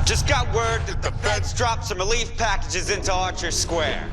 Just got word that the feds dropped some relief packages into Archer Square.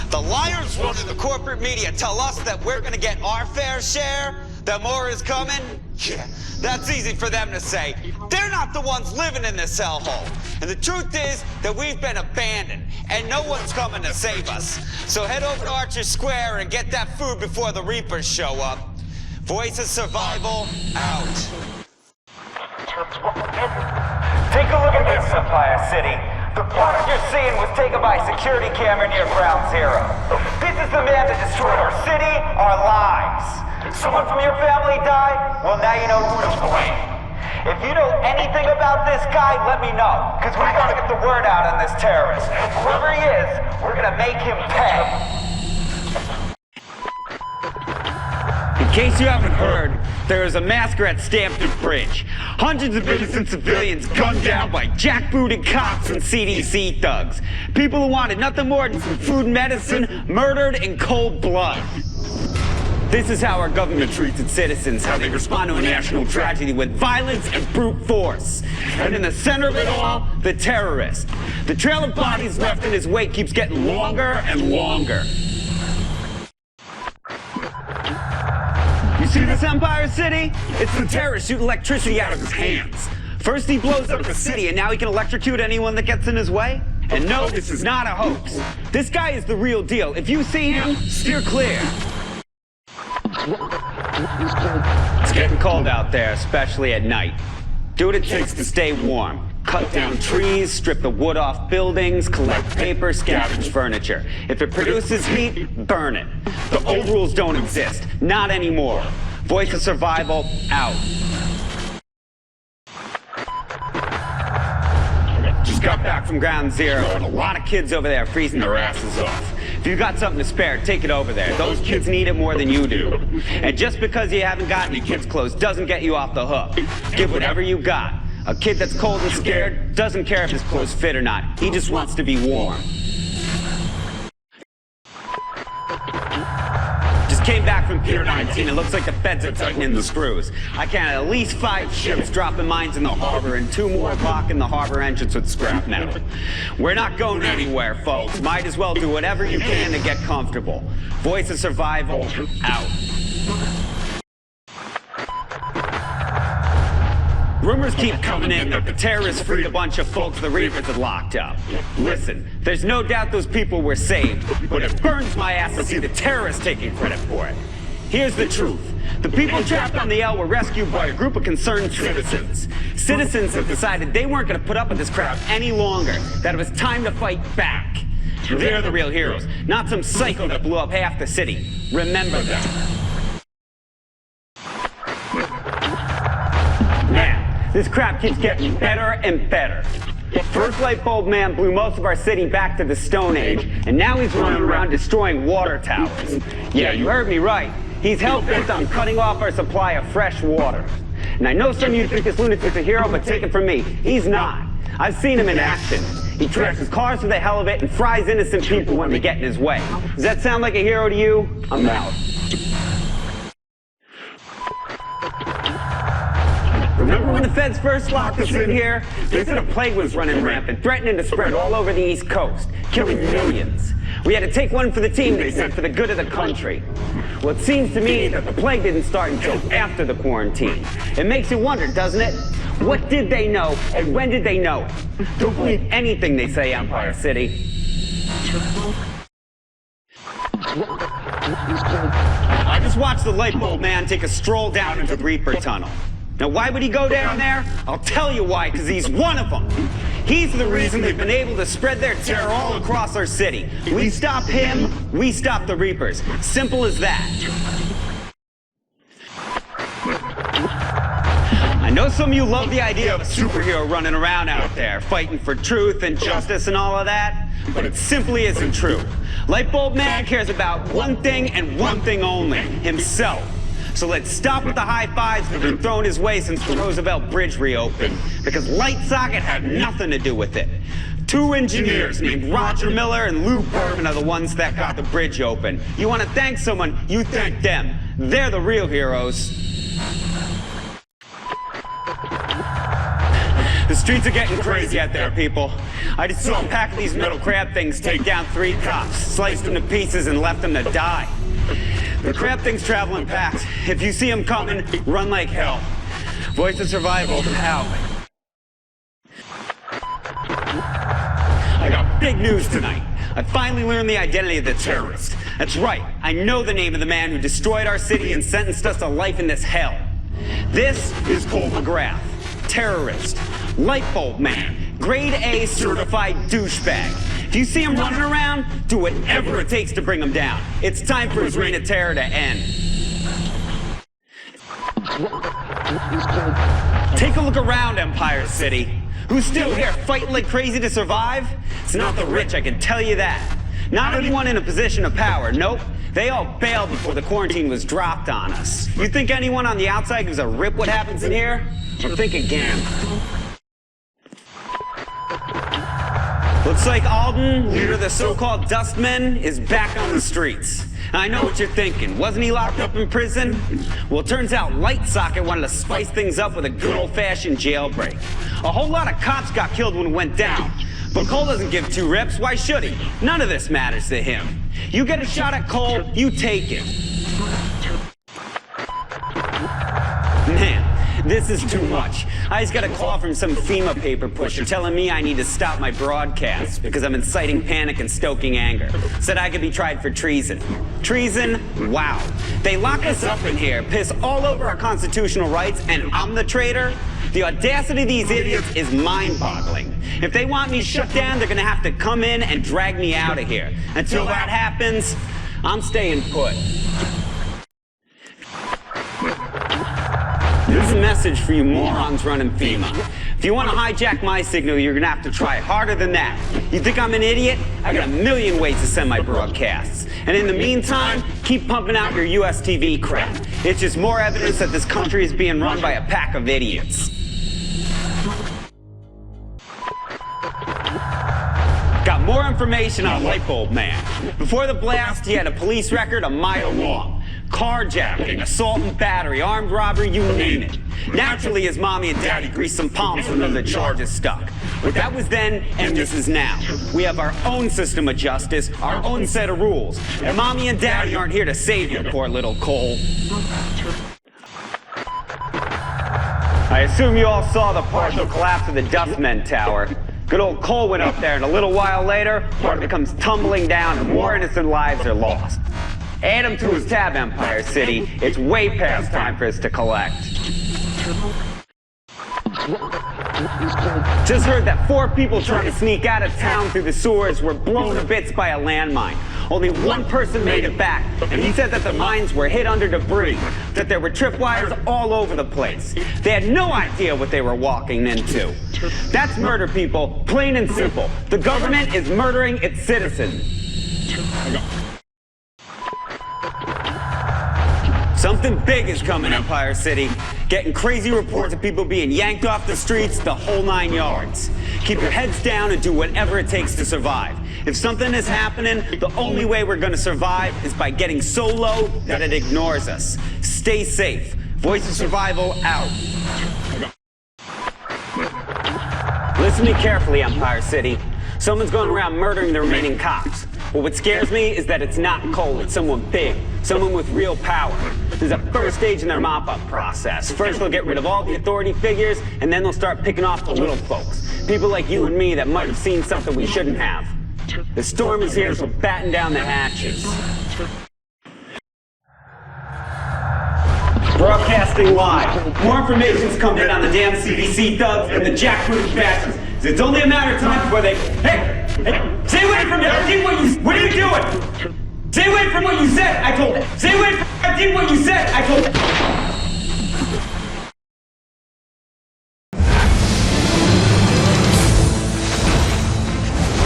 The liars running the corporate media tell us that we're gonna get our fair share, that more is coming. Yeah, that's easy for them to say. They're not the ones living in this hellhole. And the truth is that we've been abandoned, and no one's coming to save us. So head over to Archer Square and get that food before the Reapers show up. Voice of Survival, out. Take a look at this, Empire City. The product you're seeing was taken by a security camera near Ground Zero. This is the man that destroyed our city, our lives. Someone from your family died? Well, now you know who to blame. If you know anything about this guy, let me know, because we gotta get the word out on this terrorist. Whoever he is, we're gonna make him pay. In case you haven't heard, there is a massacre at Stamford Bridge. Hundreds of innocent civilians gunned down by jackbooted cops and CDC thugs. People who wanted nothing more than some food and medicine murdered in cold blood. This is how our government treats its citizens, how they respond to a national tragedy with violence and brute force. And in the center of it all, the terrorist. The trail of bodies left in his wake keeps getting longer and longer. You see this, Empire City? It's the terrorist shooting electricity out of his hands. First he blows up the city, and now he can electrocute anyone that gets in his way? And no, this is not a hoax. This guy is the real deal. If you see him, steer clear. It's getting cold out there, especially at night. Do what it takes to stay warm. Cut down trees, strip the wood off buildings, collect paper, scavenge furniture. If it produces heat, burn it. The old rules don't exist. Not anymore. Voice of Survival, out. Just got back from Ground Zero, and a lot of kids over there freezing their asses off. If you got something to spare, take it over there. Those kids need it more than you do. And just because you haven't got any kids' clothes doesn't get you off the hook. Give whatever you got. A kid that's cold and scared doesn't care if his clothes fit or not. He just wants to be warm. Just came back from Pier 19. It looks like the feds are tightening the screws. I count at least 5 ships dropping mines in the harbor and 2 more blocking the harbor entrance with scrap metal. We're not going anywhere, folks. Might as well do whatever you can to get comfortable. Voice of Survival, out. Rumors keep coming in that the terrorists freed a bunch of folks the Reapers had locked up. Listen, there's no doubt those people were saved, but it burns my ass to see the terrorists taking credit for it. Here's the truth. The people trapped on the L were rescued by a group of concerned citizens. Citizens have decided they weren't going to put up with this crowd any longer, that it was time to fight back. They're the real heroes, not some psycho that blew up half the city. Remember that. This crap keeps getting better and better. First light bulb man blew most of our city back to the Stone Age, and now he's running around destroying water towers. Yeah, you heard me right. He's hell-bent on cutting off our supply of fresh water. And I know some of you think this lunatic's a hero, but take it from me, he's not. I've seen him in action. He trashes cars for the hell of it and fries innocent people when they get in his way. Does that sound like a hero to you? I'm out. Remember when the feds first locked us in here? They said a plague was running rampant, threatening to spread all over the East Coast, killing millions. We had to take one for the team, they said, for the good of the country. Well, it seems to me that the plague didn't start until after the quarantine. It makes you wonder, doesn't it? What did they know, and when did they know it? Don't believe anything they say, Empire City. I just watched the light bulb man take a stroll down into the Reaper Tunnel. Now, why would he go down there? I'll tell you why, because he's one of them. He's the reason they've been able to spread their terror all across our city. We stop him, we stop the Reapers. Simple as that. I know some of you love the idea of a superhero running around out there, fighting for truth and justice and all of that, but it simply isn't true. Lightbulb Man cares about one thing and one thing only, himself. So let's stop with the high fives that have been thrown his way since the Roosevelt Bridge reopened, because Light Socket had nothing to do with it. 2 engineers named Roger Miller and Lou Berman are the ones that got the bridge open. You want to thank someone, you thank them. They're the real heroes. The streets are getting crazy out there, people. I just saw a pack of these metal crab things take down 3 cops, sliced them to pieces, and left them to die. The crab things travel in packs. If you see them coming, run like hell. Voice of survival, out. I got big news tonight. I finally learned the identity of the terrorist. That's right, I know the name of the man who destroyed our city and sentenced us to life in this hell. This is Cole McGrath, terrorist, light bulb man, grade A certified douchebag. If you see him running around, do whatever it takes to bring him down. It's time for his reign of terror to end. Take a look around, Empire City. Who's still here fighting like crazy to survive? It's not the rich, I can tell you that. Not anyone in a position of power, nope. They all bailed before the quarantine was dropped on us. You think anyone on the outside gives a rip what happens in here? Well, think again. Looks like Alden, leader of the so-called dustmen, is back on the streets. I know what you're thinking. Wasn't he locked up in prison? Well, it turns out Light Socket wanted to spice things up with a good old-fashioned jailbreak. A whole lot of cops got killed when it went down. But Cole doesn't give 2 rips. Why should he? None of this matters to him. You get a shot at Cole, you take it. Man, this is too much. I just got a call from some FEMA paper pusher telling me I need to stop my broadcasts because I'm inciting panic and stoking anger. Said I could be tried for treason. Treason? Wow. They lock us up in here, piss all over our constitutional rights, and I'm the traitor? The audacity of these idiots is mind-boggling. If they want me shut down, they're gonna have to come in and drag me out of here. Until that happens, I'm staying put. Here's a message for you morons running FEMA. If you want to hijack my signal, you're gonna have to try harder than that. You think I'm an idiot? I got a million ways to send my broadcasts. And in the meantime, keep pumping out your US TV crap. It's just more evidence that this country is being run by a pack of idiots. Got more information on Lightbulb Man. Before the blast, he had a police record a mile long. Carjacking, assault and battery, armed robbery, you name it. Naturally, his mommy and daddy greased some palms when the charges stuck. But that was then, and this is now. We have our own system of justice, our own set of rules. And mommy and daddy aren't here to save you, poor little Cole. I assume you all saw the partial collapse of the Dustmen Tower. Good old Cole went up there, and a little while later, part of it comes tumbling down, and more innocent lives are lost. Add him to his tab, Empire City. It's way past time for us to collect. Just heard that 4 people trying to sneak out of town through the sewers were blown to bits by a landmine. Only 1 person made it back, and he said that the mines were hid under debris, that there were tripwires all over the place. They had no idea what they were walking into. That's murder, people, plain and simple. The government is murdering its citizens. Something big is coming, Empire City. Getting crazy reports of people being yanked off the streets, the whole 9 yards. Keep your heads down and do whatever it takes to survive. If something is happening, the only way we're gonna survive is by getting so low that it ignores us. Stay safe. Voice of Survival, out. Listen to me carefully, Empire City. Someone's going around murdering the remaining cops. But what scares me is that it's not Cole, it's someone big, someone with real power. There's a first stage in their mop-up process. First they'll get rid of all the authority figures, and then they'll start picking off the little folks. People like you and me that might have seen something we shouldn't have. The storm is here, so batten down the hatches. Broadcasting live. More information's coming in on the damn CDC thugs and the jackbooted bastards. It's only a matter of time before they... Hey! Stay away from me! I did what you... What are you doing? Stay away from what you said! I told you! Stay away from... I did what you said! I told you!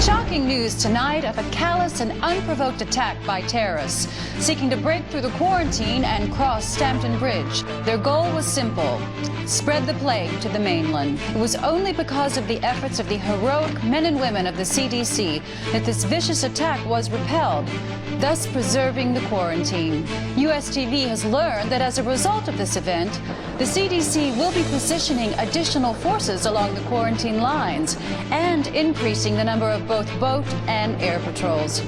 Shocking news tonight of a callous and unprovoked attack by terrorists seeking to break through the quarantine and cross Stamton Bridge. Their goal was simple: spread the plague to the mainland. It was only because of the efforts of the heroic men and women of the CDC that this vicious attack was repelled. thus preserving the quarantine. US TV has learned that as a result of this event, the CDC will be positioning additional forces along the quarantine lines and increasing the number of both boat and air patrols.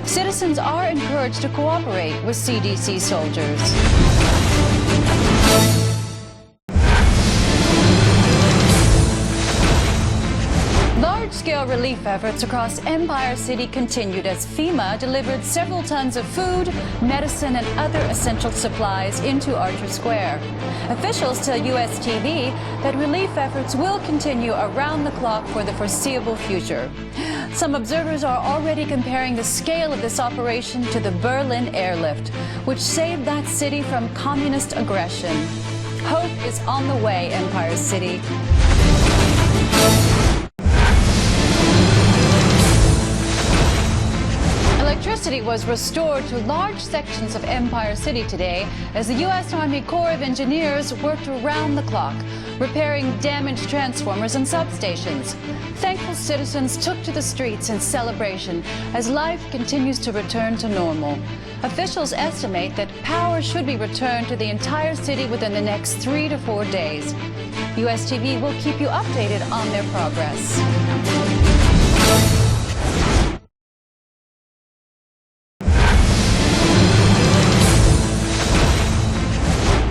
Citizens are encouraged to cooperate with CDC soldiers. Large-scale relief efforts across Empire City continued as FEMA delivered several tons of food, medicine, and other essential supplies into Archer Square. Officials tell US TV that relief efforts will continue around the clock for the foreseeable future. Some observers are already comparing the scale of this operation to the Berlin airlift, which saved that city from communist aggression. Hope is on the way, Empire City. Electricity was restored to large sections of Empire City today as the U.S. Army Corps of Engineers worked around the clock, repairing damaged transformers and substations. Thankful citizens took to the streets in celebration as life continues to return to normal. Officials estimate that power should be returned to the entire city within the next 3 to 4 days. US TV will keep you updated on their progress.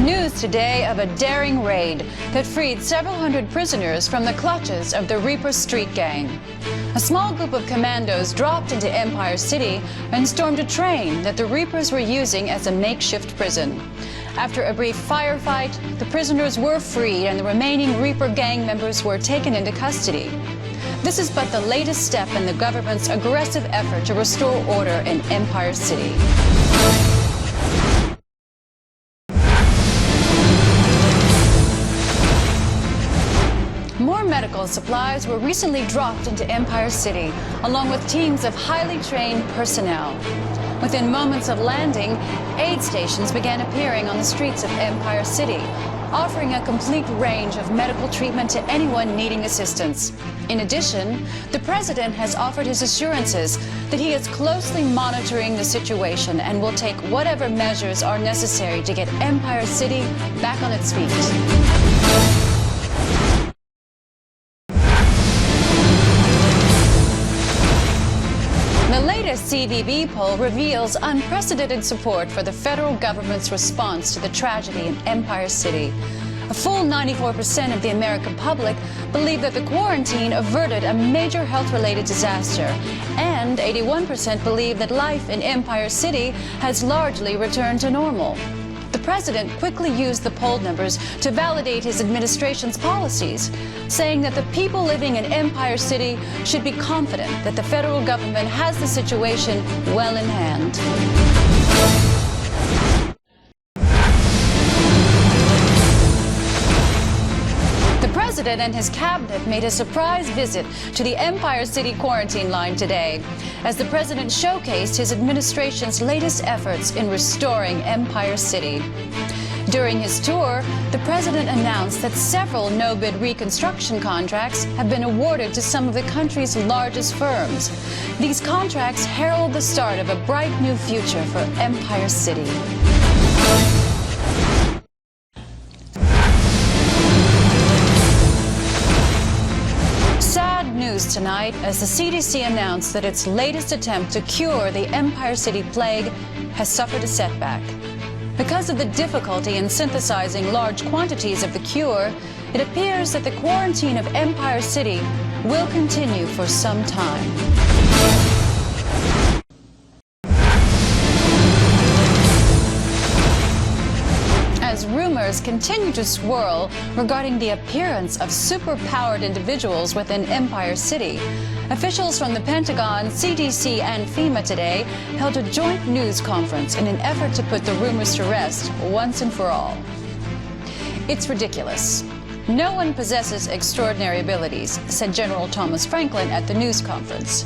News today of a daring raid that freed several hundred prisoners from the clutches of the Reaper Street Gang. A small group of commandos dropped into Empire City and stormed a train that the Reapers were using as a makeshift prison. After a brief firefight, the prisoners were freed and the remaining Reaper gang members were taken into custody. This is but the latest step in the government's aggressive effort to restore order in Empire City. More medical supplies were recently dropped into Empire City, along with teams of highly trained personnel. Within moments of landing, aid stations began appearing on the streets of Empire City, offering a complete range of medical treatment to anyone needing assistance. In addition, the president has offered his assurances that he is closely monitoring the situation and will take whatever measures are necessary to get Empire City back on its feet. The latest CDB poll reveals unprecedented support for the federal government's response to the tragedy in Empire City. A full 94% of the American public believe that the quarantine averted a major health-related disaster, and 81% believe that life in Empire City has largely returned to normal. The president quickly used the poll numbers to validate his administration's policies, saying that the people living in Empire City should be confident that the federal government has the situation well in hand. The president and his cabinet made a surprise visit to the Empire City quarantine line today, as the president showcased his administration's latest efforts in restoring Empire City. During his tour, the president announced that several no-bid reconstruction contracts have been awarded to some of the country's largest firms. These contracts herald the start of a bright new future for Empire City. News tonight as the CDC announced that its latest attempt to cure the Empire City plague has suffered a setback. Because of the difficulty in synthesizing large quantities of the cure, it appears that the quarantine of Empire City will continue for some time. As rumors continue to swirl regarding the appearance of superpowered individuals within Empire City, officials from the Pentagon, CDC, and FEMA today held a joint news conference in an effort to put the rumors to rest once and for all. It's ridiculous. No one possesses extraordinary abilities, said General Thomas Franklin at the news conference.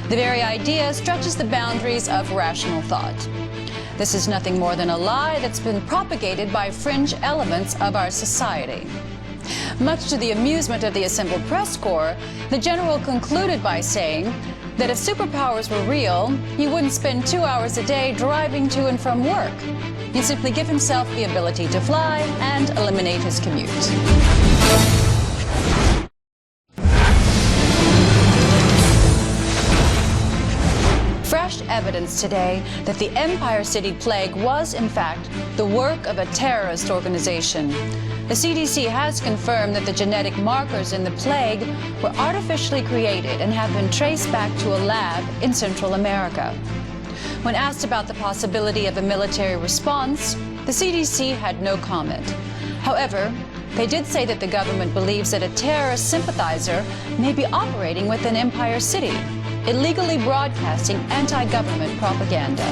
The very idea stretches the boundaries of rational thought. This is nothing more than a lie that's been propagated by fringe elements of our society. Much to the amusement of the assembled press corps, the general concluded by saying, that if superpowers were real, he wouldn't spend 2 hours a day driving to and from work. He'd simply give himself the ability to fly and eliminate his commute. Fresh evidence today that the Empire City Plague was, in fact, the work of a terrorist organization. The CDC has confirmed that the genetic markers in the plague were artificially created and have been traced back to a lab in Central America. When asked about the possibility of a military response, the CDC had no comment. However, they did say that the government believes that a terrorist sympathizer may be operating within Empire City, illegally broadcasting anti-government propaganda.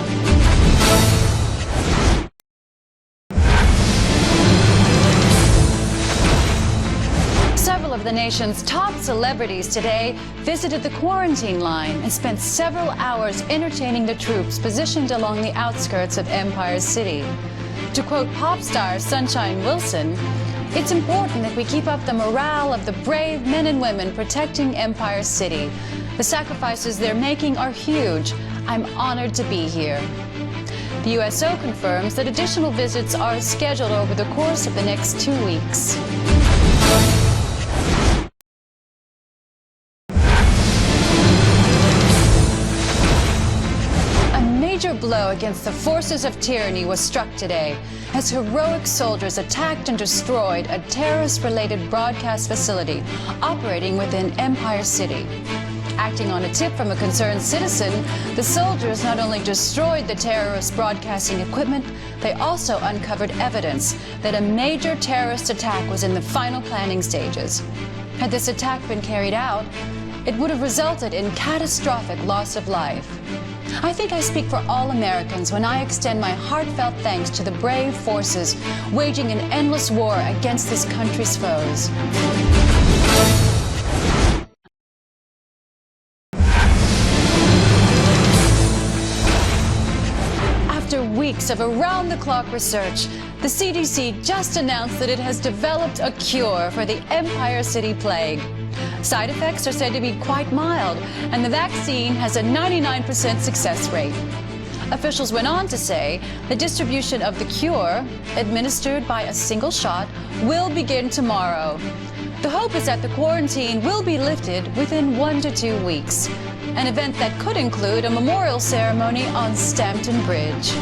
Several of the nation's top celebrities today visited the quarantine line and spent several hours entertaining the troops positioned along the outskirts of Empire City. To quote pop star Sunshine Wilson, "It's important that we keep up the morale of the brave men and women protecting Empire City. The sacrifices they're making are huge. I'm honored to be here." The USO confirms that additional visits are scheduled over the course of the next 2 weeks. A major blow against the forces of tyranny was struck today as heroic soldiers attacked and destroyed a terrorist-related broadcast facility operating within Empire City. Acting on a tip from a concerned citizen, the soldiers not only destroyed the terrorist broadcasting equipment, they also uncovered evidence that a major terrorist attack was in the final planning stages. Had this attack been carried out, it would have resulted in catastrophic loss of life. I think I speak for all Americans when I extend my heartfelt thanks to the brave forces waging an endless war against this country's foes. After weeks of around-the-clock research, the CDC just announced that it has developed a cure for the Empire City Plague. Side effects are said to be quite mild, and the vaccine has a 99% success rate. Officials went on to say the distribution of the cure, administered by a single shot, will begin tomorrow. The hope is that the quarantine will be lifted within 1 to 2 weeks, an event that could include a memorial ceremony on Stampton Bridge.